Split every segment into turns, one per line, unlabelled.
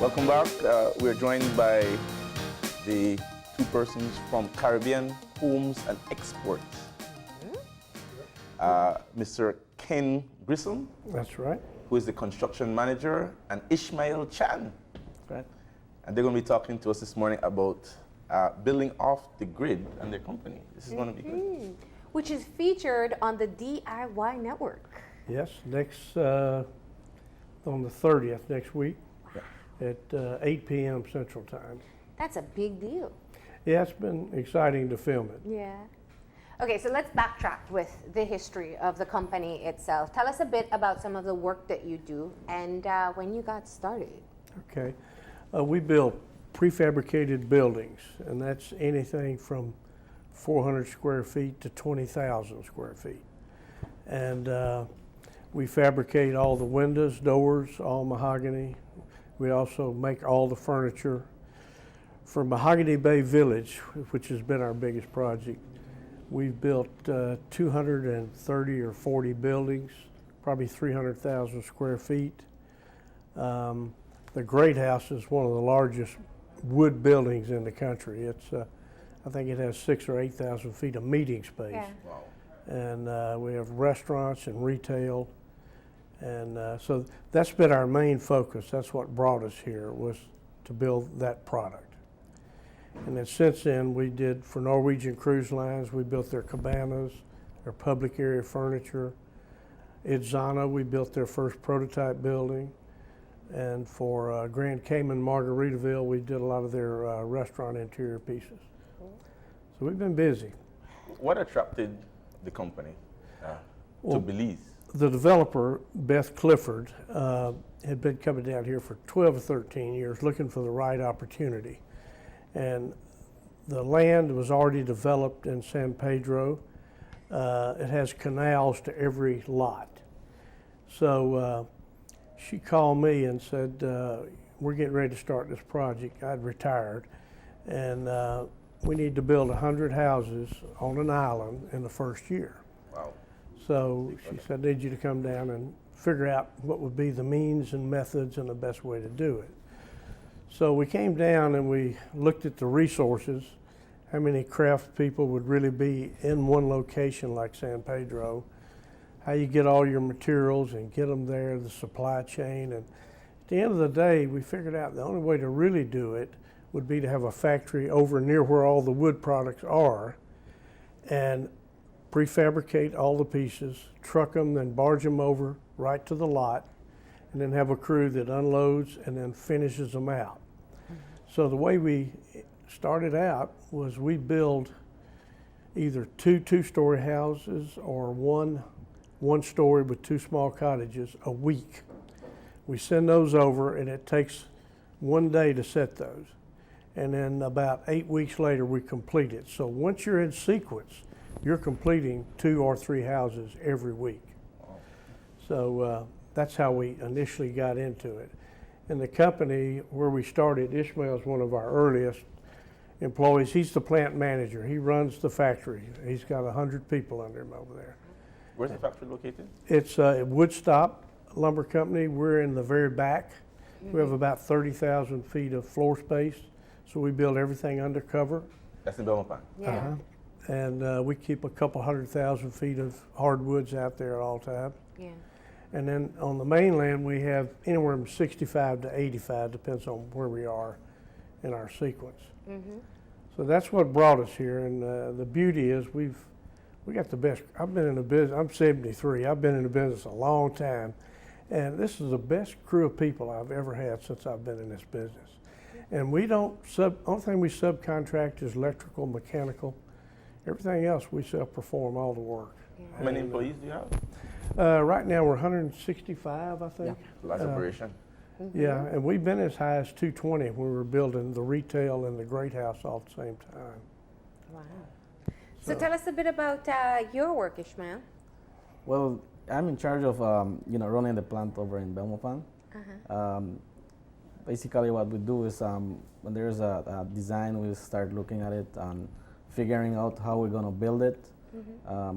Welcome back. We're joined by the two persons from Caribbean Homes and Exports. Mr. Ken Grissom,
That's right.
who is the construction manager, and Ishmael Chan.
Right.
And they're going to be talking to us this morning about building off the grid and their company. This is going to be good.
Which is featured on the DIY network.
Yes, next, on the 30th, next week, at 8 p.m. Central Time.
That's a big deal.
Yeah, it's been exciting to film it.
Yeah. Okay, so let's backtrack with the history of the company itself. Tell us a bit about some of the work that you do and when you got started.
Okay. We build prefabricated buildings, and that's anything from 400 square feet to 20,000 square feet. And we fabricate all the windows, doors, all mahogany. We also make all the furniture. For Mahogany Bay Village, which has been our biggest project, we've built 230 or 40 buildings, probably 300,000 square feet. The Great House is one of the largest wood buildings in the country. It's, I think it has 6,000 or 8,000 feet of meeting space.
Yeah.
Wow.
And we have restaurants and retail. And so that's been our main focus. That's what brought us here, was to build that product. And then since then, we did, for Norwegian Cruise Lines, we built their cabanas, their public area furniture. Idzana, we built their first prototype building. And for Grand Cayman Margaritaville, we did a lot of their restaurant interior pieces. So we've been busy.
What attracted the company to
Well,
Belize?
The developer, Beth Clifford, had been coming down here for 12 or 13 years looking for the right opportunity. And the land was already developed in San Pedro. It has canals to every lot. So she called me and said, we're getting ready to start this project. I'd retired. And we need to build 100 houses on an island in the first year.
Wow.
So she said, I need you to come down and figure out what would be the means and methods and the best way to do it. So we came down and we looked at the resources, how many craft people would really be in one location like San Pedro, how you get all your materials and get them there, the supply chain. And at the end of the day, we figured out the only way to really do it would be to have a factory over near where all the wood products are and prefabricate all the pieces, truck them, then barge them over right to the lot, and then have a crew that unloads and then finishes them out. So the way we started out was we build either two-story houses or one story with two small cottages a week. We send those over and it takes 1 day to set those. And then about 8 weeks later we complete it. So once you're in sequence, you're completing 2 or 3 houses every week. So that's how we initially got into it. And the company where we started, Ishmael is one of our earliest employees. He's the plant manager. He runs the factory. He's got 100 people under him over there.
Where's the factory located?
It's Woodstop Lumber Company. We're in the very back. We have about 30,000 feet of floor space. So we build everything undercover.
That's in Belmont.
Yeah.
And we keep a couple 100,000 feet of hardwoods out there at all times.
Yeah.
And then on the mainland, we have anywhere from 65 to 85, depends on where we are in our sequence. So that's what brought us here. And the beauty is we got the best. I've been in the business, I'm 73. I've been in the business a long time. And this is the best crew of people I've ever had since I've been in this business. And we don't, only thing we subcontract is electrical, mechanical. Everything else, we self-perform all the work.
How many employees do you have?
Right now, we're 165, I think.
Large operation.
Yeah, and we've been as high as 220 when we were building the retail and the Great House all at the same time.
Wow. So tell us a bit about your work, Ishmael.
Well, I'm in charge of running the plant over in Belmont. Basically, what we do is when there's a design, we start looking at it and figuring out how we're going to build it.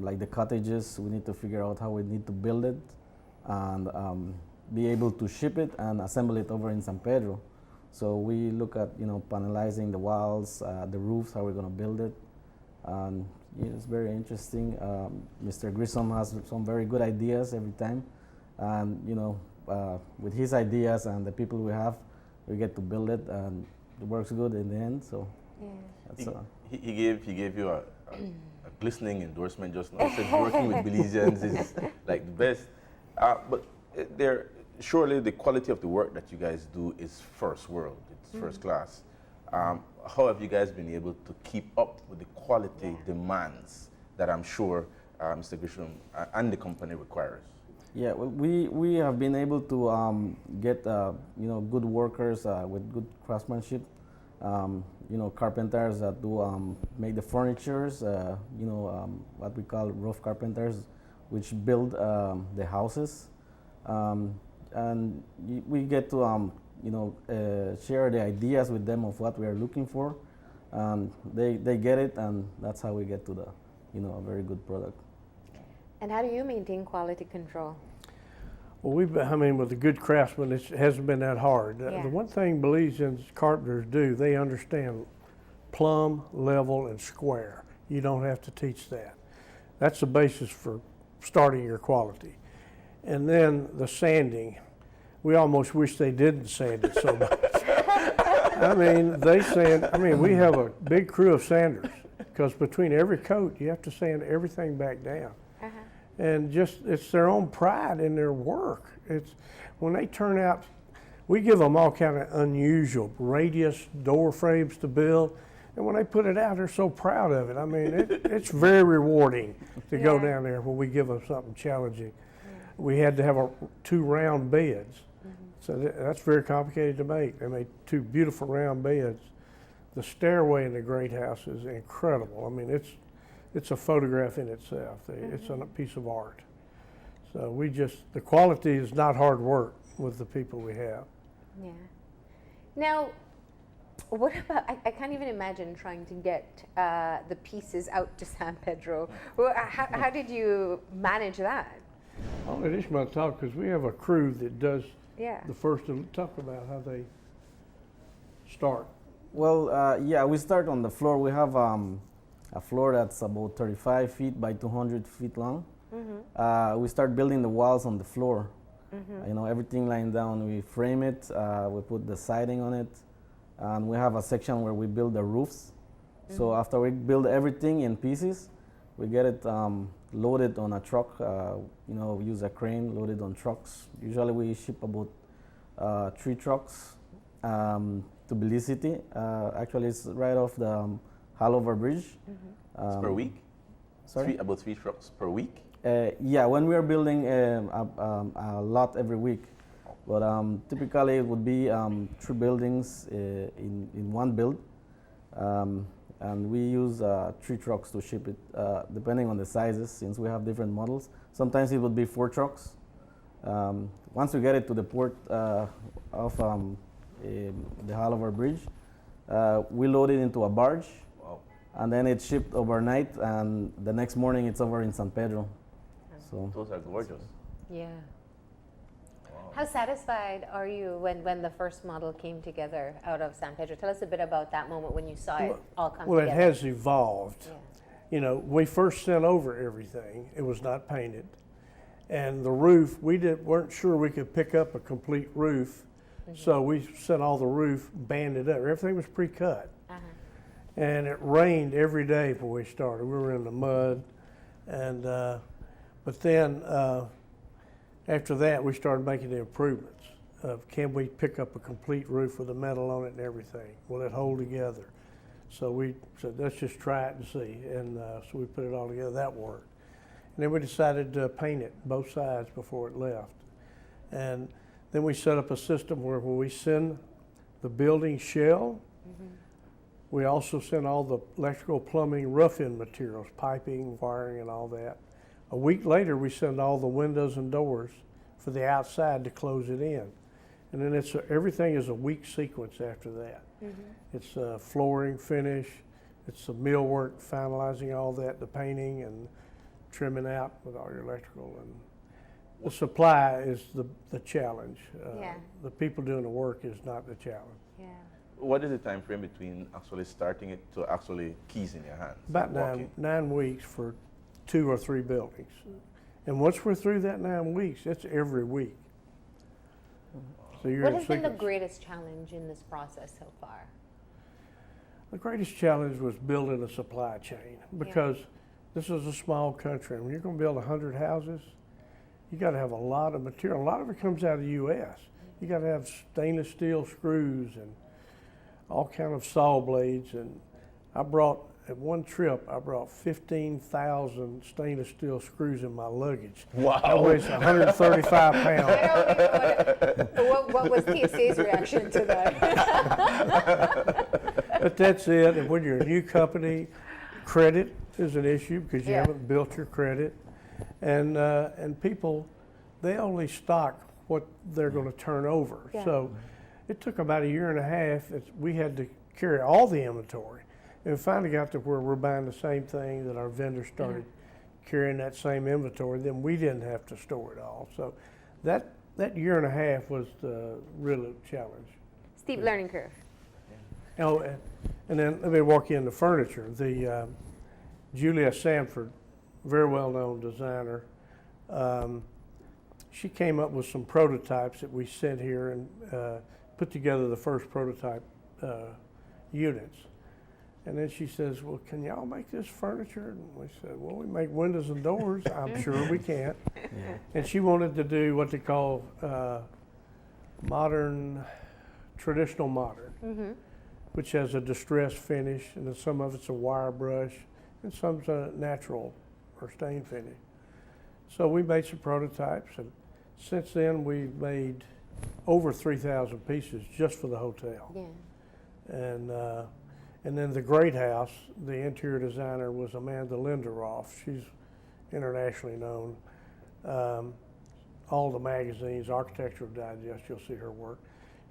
Like the cottages, we need to figure out how we need to build it and be able to ship it and assemble it over in San Pedro. So we look at panelizing the walls, the roofs, how we're going to build it. And it's very interesting. Mr. Grissom has some very good ideas every time, and with his ideas and the people we have, we get to build it, and it works good in the end. So that's
he gave you a glistening endorsement just now. He said working with Belizeans is like the best. But surely the quality of the work that you guys do is first world. It's first class. How have you guys been able to keep up with the quality demands that I'm sure Mr. Grissom and the company requires?
Yeah, well, we have been able to get good workers with good craftsmanship. Carpenters that do make the furnitures. What we call roof carpenters, which build the houses, and we get to share the ideas with them of what we are looking for. They get it, and that's how we get to the a very good product.
And how do you maintain quality control?
Well, with a good craftsman, it hasn't been that hard.
Yeah.
The one thing Belizean carpenters do, they understand plumb, level, and square. You don't have to teach that. That's the basis for starting your quality. And then the sanding, we almost wish they didn't sand it so much. They sand, we have a big crew of sanders, because between every coat, you have to sand everything back down. And it's their own pride in their work. It's when they turn out, we give them all kind of unusual radius door frames to build, and when they put it out, they're so proud of it. It's very rewarding to go down there when we give them something challenging. We had to have 2 round beds, so that's very complicated to make. They made 2 beautiful round beds. The stairway in the great house is incredible. It's a photograph in itself. It's a piece of art. So the quality is not hard work with the people we have.
Yeah. Now, what about, I can't even imagine trying to get the pieces out to San Pedro. How did you manage that?
I'll let Ishmael talk, because we have a crew that does
Yeah.
the first to talk about how they start.
Well, we start on the floor. We have a floor that's about 35 feet by 200 feet long. We start building the walls on the floor. Everything lying down, we frame it, we put the siding on it, and we have a section where we build the roofs. So after we build everything in pieces, we get it loaded on a truck. We use a crane, loaded on trucks. Usually we ship about 3 trucks to Belize City. Actually, it's right off the Halover Bridge.
Per week?
Sorry?
About 3 trucks per week?
When we are building a lot every week. But typically it would be 3 buildings in one build. And we use 3 trucks to ship it, depending on the sizes, since we have different models. Sometimes it would be 4 trucks. Once we get it to the port of the Halover Bridge, we load it into a barge. And then it's shipped overnight, and the next morning it's over in San Pedro. So
those are gorgeous.
Yeah. Wow. How satisfied are you when the first model came together out of San Pedro? Tell us a bit about that moment when you saw it all come together.
Well, it has evolved. Yeah. We first sent over everything. It was not painted. And the roof, weren't sure we could pick up a complete roof, so we sent all the roof banded up. Everything was pre-cut. And it rained every day when we started. We were in the mud, and but then after that we started making the improvements of, can we pick up a complete roof with the metal on it and everything? Will it hold together? So we said, let's just try it and see, and so we put it all together. That worked. And then we decided to paint it both sides before it left. And then we set up a system where when we send the building shell, we also send all the electrical, plumbing, rough-in materials, piping, wiring, and all that. A week later, we send all the windows and doors for the outside to close it in. And then everything is a week sequence after that. It's flooring finish, it's the millwork, finalizing all that, the painting and trimming out with all your electrical. And the supply is the challenge. The people doing the work is not the challenge.
Yeah.
What is the time frame between actually starting it to actually keys in your hands?
About
walking?
9 weeks for 2 or 3 buildings. And once we're through that 9 weeks, it's every week. So you're
What
in
has been the
sequence.
greatest challenge in this process so far?
The greatest challenge was building a supply chain because this is a small country. When you're going to build 100 houses, you got to have a lot of material. A lot of it comes out of the U.S. You got to have stainless steel screws and all kind of saw blades. And at one trip, I brought 15,000 stainless steel screws in my luggage.
Wow.
That weighs 135 pounds.
What was TSA's reaction to that?
But that's it. And when you're a new company, credit is an issue because you
Yeah.
haven't built your credit. And people, they only stock what they're going to turn over.
Yeah.
So it took about a year and a half. We had to carry all the inventory. And we finally got to where we're buying the same thing that our vendors started carrying that same inventory. Then we didn't have to store it all. So that year and a half was the real challenge.
Steep learning curve.
Oh, and then let me walk you into furniture. The Julia Sanford, very well-known designer, she came up with some prototypes that we sent here and put together the first prototype units. And then she says, well, can y'all make this furniture? And we said, well, we make windows and doors. I'm sure we can. And she wanted to do what they call traditional modern, which has a distressed finish, and then some of it's a wire brush, and some's a natural or stain finish. So we made some prototypes, and since then we've made over 3,000 pieces just for the hotel.
Yeah.
And then the Great House, the interior designer was Amanda Linderoff. She's internationally known. All the magazines, Architectural Digest, you'll see her work.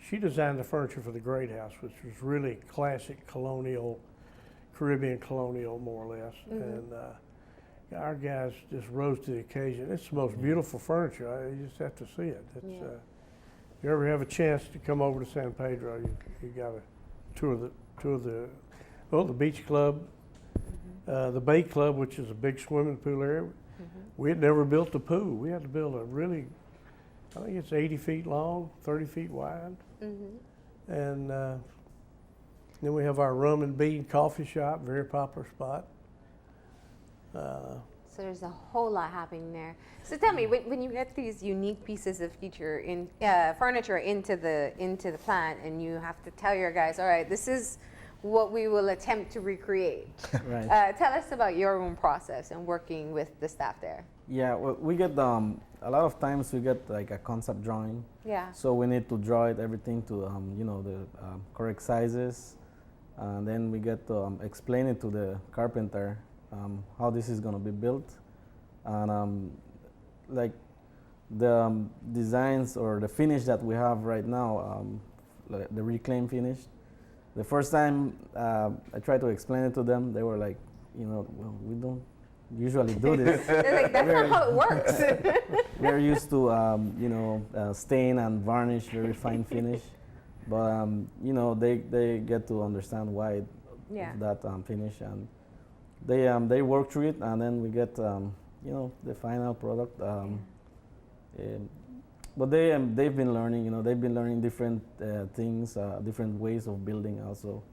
She designed the furniture for the Great House, which was really classic colonial, Caribbean colonial, more or less. And our guys just rose to the occasion. It's the most beautiful furniture. You just have to see it. It's, if you ever have a chance to come over to San Pedro, you got to tour the beach club, the Bay Club, which is a big swimming pool area. We had never built a pool. We had to build a really, I think it's 80 feet long, 30 feet wide. And then we have our rum and bean coffee shop, very popular spot.
So there's a whole lot happening there. So tell me, when you get these unique pieces of furniture into the plant, and you have to tell your guys, all right, this is what we will attempt to recreate.
Right.
Tell us about your own process and working with the staff there.
Yeah, well, we get a lot of times we get like a concept drawing.
Yeah.
So we need to draw it everything to the correct sizes, and then we get to explain it to the carpenter how this is going to be built, and like the designs or the finish that we have right now, like the reclaim finish. The first time I tried to explain it to them, they were like, well, we don't usually do this.
They're like, that's not how it works.
We're used to, stain and varnish, very fine finish. But, they get to understand why that finish. And they work through it, and then we get, the final product. But they've been learning, different things, different ways of building also.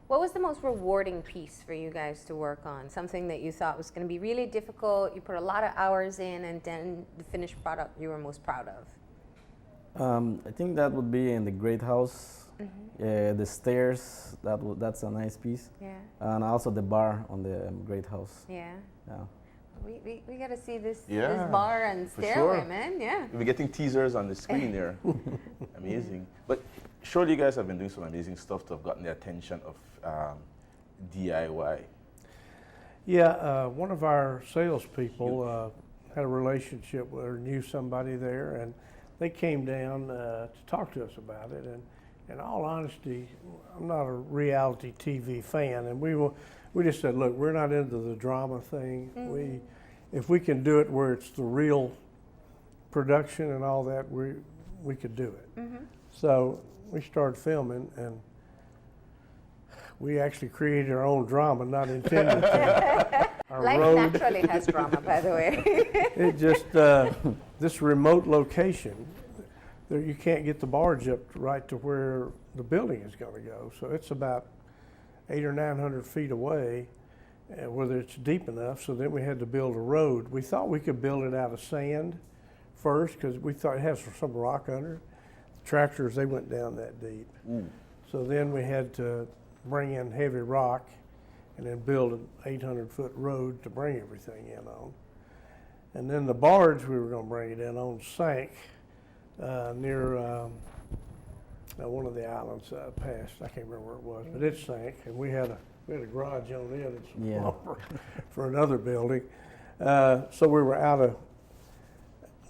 What was the most rewarding piece for you guys to work on? Something that you thought was going to be really difficult, you put a lot of hours in, and then the finished product you were most proud of?
I think that would be in the Great House. The stairs, that's a nice piece.
Yeah.
And also the bar on the Great House.
Yeah.
Yeah.
We got to see this
Yeah,
bar and
for
stairway,
sure.
man. Yeah.
We're getting teasers on the screen there. Amazing. But surely you guys have been doing some amazing stuff to have gotten the attention of DIY.
Yeah, one of our salespeople had a relationship with or knew somebody there, and they came down to talk to us about it. And in all honesty, I'm not a reality TV fan, and we just said, look, we're not into the drama thing. If we can do it where it's the real production and all that, we could do it. So we started filming, and we actually created our own drama, not intended to. Our
Life
road,
naturally has drama, by the way.
it just, this remote location, there, you can't get the barge up right to where the building is going to go. So it's about 800 or 900 feet away, whether it's deep enough. So then we had to build a road. We thought we could build it out of sand first because we thought it has some rock under it. The tractors, they went down that deep. So then we had to bring in heavy rock and then build an 800-foot road to bring everything in on. And then the barge we were going to bring it in on sank near one of the islands past. I can't remember where it was, but it sank, and we had a garage on it and some lumber for another building. So we were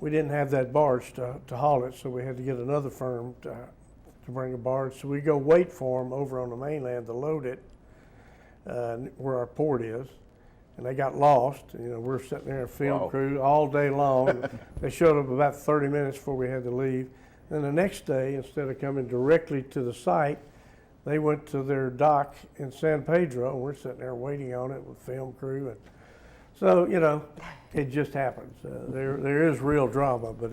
we didn't have that barge to haul it, so we had to get another firm to bring a barge. So we go wait for them over on the mainland to load it where our port is. And they got lost. You know, we're sitting there, a film crew, all day long. They showed up about 30 minutes before we had to leave. Then the next day, instead of coming directly to the site, they went to their dock in San Pedro, and we're sitting there waiting on it with film crew. And so, you know, it just happens. There is real drama, but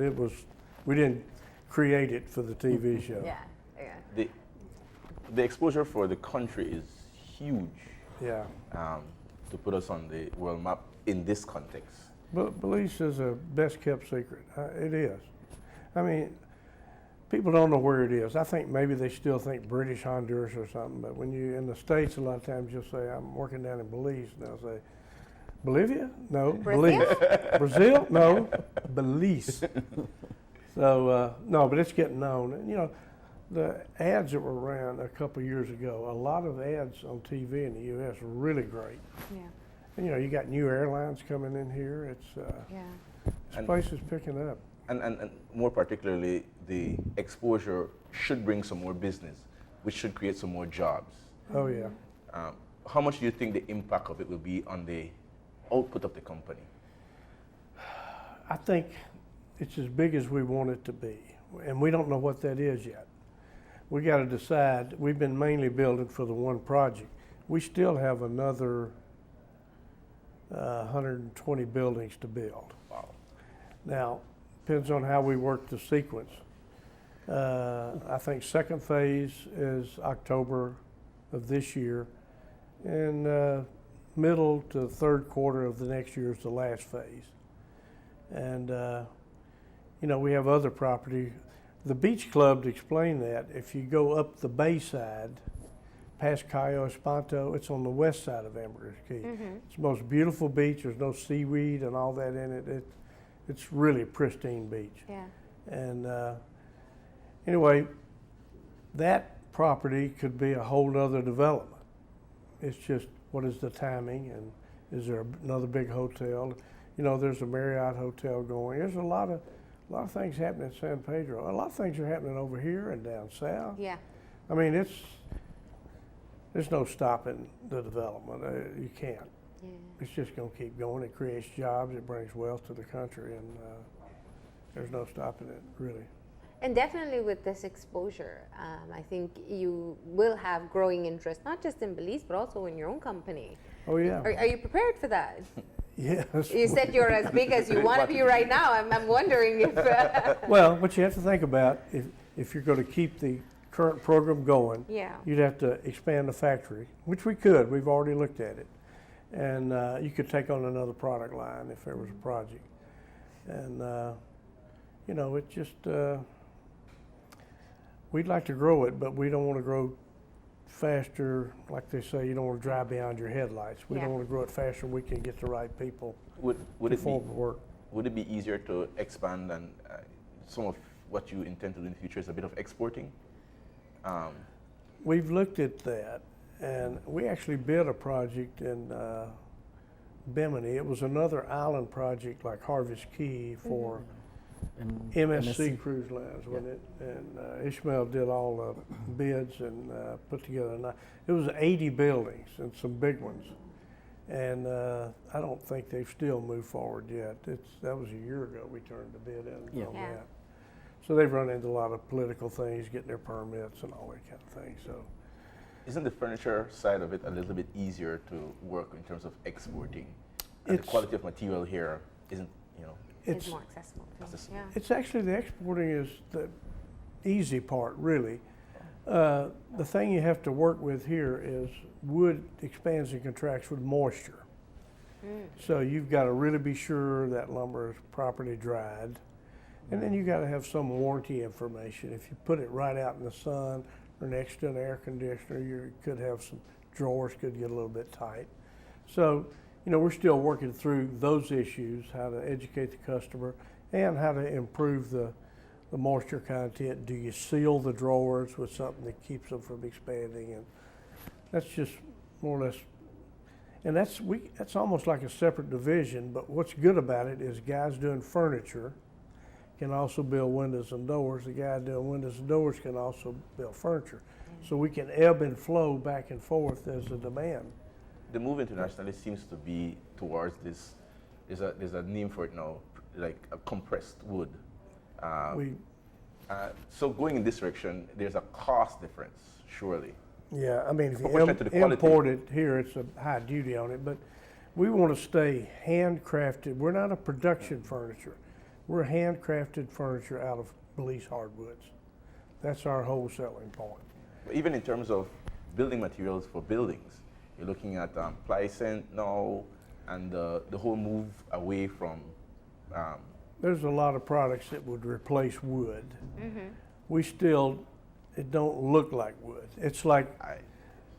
we didn't create it for the TV show.
Yeah.
The exposure for the country is huge.
Yeah.
To put us on the world map in this context.
But Belize is a best kept secret. It is. I mean, people don't know where it is. I think maybe they still think British Honduras or something, but when you in the States, a lot of times you'll say, I'm working down in Belize, and they'll say, Bolivia? No.
Brazil?
Belize. Brazil? No. Belize. So, no, but it's getting known. And, you know, the ads that were ran a couple years ago, a lot of ads on TV in the U.S. were really great.
Yeah.
And, you know, you got new airlines coming in here. This place is picking up.
And more particularly, the exposure should bring some more business, which should create some more jobs.
Oh, yeah.
How much do you think the impact of it will be on the output of the company?
I think it's as big as we want it to be, and we don't know what that is yet. We got to decide. We've been mainly building for the one project. We still have another 120 buildings to build.
Wow.
Now, depends on how we work the sequence. I think second phase is October of this year, and middle to third quarter of the next year is the last phase. And you know, we have other property. The beach club, to explain that, if you go up the bay side, past Cayo Espanto, it's on the west side of Ambergris Key. It's the most beautiful beach. There's no seaweed and all that in it. It's really a pristine beach.
Yeah.
And anyway, that property could be a whole other development. It's just, what is the timing, and is there another big hotel? You know, there's a Marriott hotel going. There's a lot of things happening in San Pedro. A lot of things are happening over here and down south.
Yeah.
I mean, there's no stopping the development. You can't.
Yeah.
It's just going to keep going. It creates jobs. It brings wealth to the country, and there's no stopping it, really.
And definitely with this exposure, I think you will have growing interest, not just in Belize, but also in your own company.
Oh, yeah.
Are you prepared for that?
Yes.
You said you're as big as you want to be right now. I'm wondering if...
Well, what you have to think about, if you're going to keep the current program going,
Yeah.
you'd have to expand the factory, which we could. We've already looked at it. And you could take on another product line if there was a project. And, you know, it just, we'd like to grow it, but we don't want to grow faster. Like they say, you don't want to drive beyond your headlights. We don't want to grow it faster. We can get the right people
Would
to
it
form the work.
Would it be easier to expand, and some of what you intend to do in the future is a bit of exporting?
We've looked at that, and we actually bid a project in Bimini. It was another island project like Harvest Key for MSC Cruise Lines, wasn't it? And Ishmael did all the bids and put together. It was 80 buildings and some big ones. And I don't think they've still moved forward yet. That was a year ago we turned the bid in on that. So they've run into a lot of political things, getting their permits and all that kind of thing. So
Isn't the furniture side of it a little bit easier to work in terms of exporting? And the
It's-
quality of material here isn't,
It's
it's
more accessible. Too.
Accessible.
Yeah.
it's actually the exporting is the easy part, really. The thing you have to work with here is wood expands and contracts with moisture. So you've got to really be sure that lumber is properly dried. And then you got to have some warranty information. If you put it right out in the sun or next to an air conditioner, you could have some drawers could get a little bit tight. So, we're still working through those issues, how to educate the customer and how to improve the moisture content. Do you seal the drawers with something that keeps them from expanding? And that's just more or less, and that's almost like a separate division, but what's good about it is guys doing furniture can also build windows and doors. The guy doing windows and doors can also build furniture. So we can ebb and flow back and forth as the demand.
The move internationally seems to be towards this. There's a name for it now, like a compressed wood.
We,
So going in this direction, there's a cost difference, surely.
yeah, I mean, if you
Proportionate to the quality.
import it here, it's a high duty on it, but we want to stay handcrafted. We're not a production furniture. We're handcrafted furniture out of Belize hardwoods. That's our whole selling point.
But even in terms of building materials for buildings, you're looking at plycent now, and the whole move away from.
There's a lot of products that would replace wood. We still, it don't look like wood. It's like,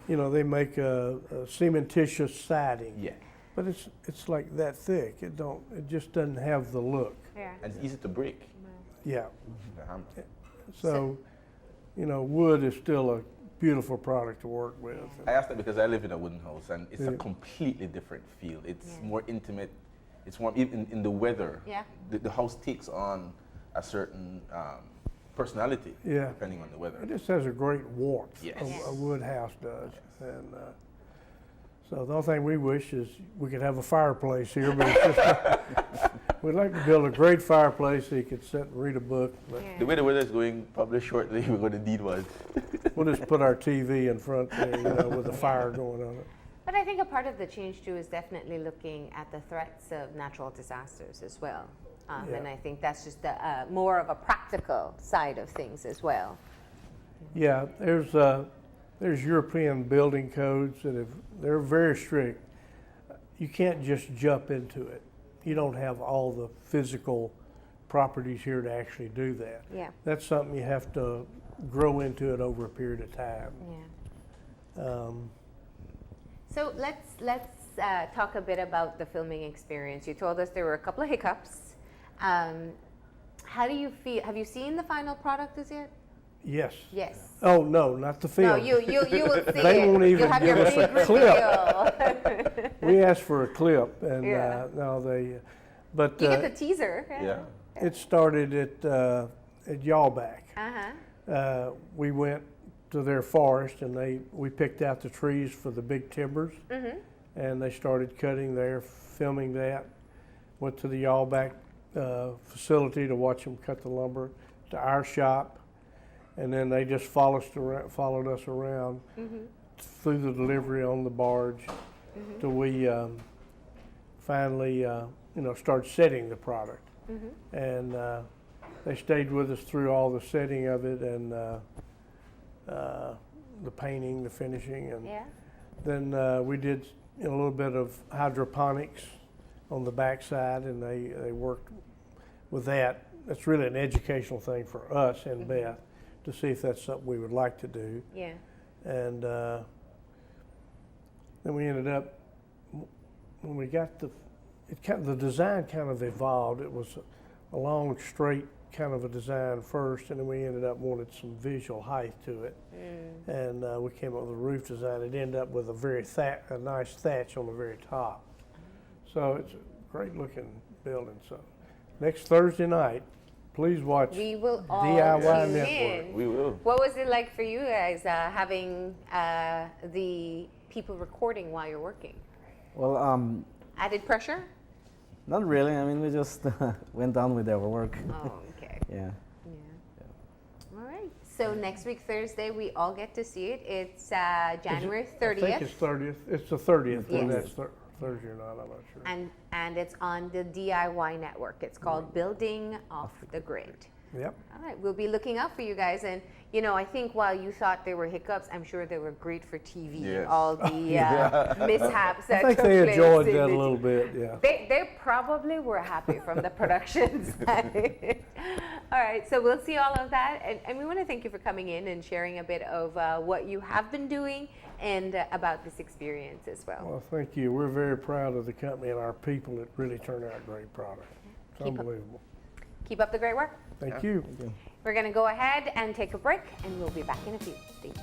they make a cementitious siding,
Yeah,
but it's like that thick. It just doesn't have the look.
Yeah.
and it's easy to break.
Yeah.
Um,
So, wood is still a beautiful product to work with.
I asked that because I live in a wooden house, and it's a
Yeah.
completely different feel. It's
Yeah.
more intimate. It's more in the weather.
Yeah.
The house takes on a certain personality,
Yeah.
depending on the weather.
It just has a great warmth.
Yes.
A
Yes.
wood house does. And so the only thing we wish is we could have a fireplace here, but it's just, we'd like to build a great fireplace so you could sit and read a book. But
Yeah.
The way the weather is going, probably shortly we're going to need one.
we'll just put our TV in front there, with a fire going on it.
But I think a part of the change too is definitely looking at the threats of natural disasters as well.
Yeah.
And I think that's just more of a practical side of things as well.
Yeah, there's European building codes they're very strict. You can't just jump into it. You don't have all the physical properties here to actually do that.
Yeah.
That's something you have to grow into it over a period of time.
Yeah. So let's talk a bit about the filming experience. You told us there were a couple of hiccups. How do you feel? Have you seen the final product as yet?
Yes.
Yes.
Oh, no, not the film.
No, you will see
They
it.
won't even
You'll have
give
your
us a
big
clip.
reveal.
We asked for a clip, and
Yeah.
no, but
You get the teaser.
Yeah.
it started at Yawback.
Uh-huh.
We went to their forest, and we picked out the trees for the big timbers, and they started cutting there, filming that. Went to the Yawback facility to watch them cut the lumber, to our shop, and then they just followed us around through the delivery on the barge till we finally started setting the product. And they stayed with us through all the setting of it and the painting, the finishing, and
Yeah.
then we did a little bit of hydroponics on the backside, and they worked with that. That's really an educational thing for us and Beth to see if that's something we would like to do.
Yeah.
And then we ended up, when we got the design kind of evolved. It was a long, straight kind of a design first, and then we ended up wanting some visual height to it. And we came up with a roof design. It ended up with a nice thatch on the very top. So it's a great looking building. So next Thursday night, please watch
We will all
DIY
tune
Network.
in.
We will.
What was it like for you guys having the people recording while you're working?
Well,
Added pressure?
not really. I mean, we just went on with our work.
Oh, okay.
Yeah.
Yeah. So next week, Thursday, we all get to see it. It's January
I
30th.
think it's 30th. It's the 30th,
Yes.
and that's Thursday or not, I'm not sure.
And it's on the DIY network. It's called Building Off the Grid.
Yep.
All right, we'll be looking out for you guys. And, you know, I think while you thought there were hiccups, I'm sure they were great for TV.
Yes.
All the mishaps that
I think
took
they
place
enjoyed
in
that a
the-
little bit, yeah.
They probably were happy from the production side. All right, so we'll see all of that. And we want to thank you for coming in and sharing a bit of what you have been doing and about this experience as well.
Well, thank you. We're very proud of the company and our people that really turn out great product. It's
Keep up.
unbelievable.
Keep up the great work.
Thank you.
We're going to go ahead and take a break, and we'll be back in a few. Thank you.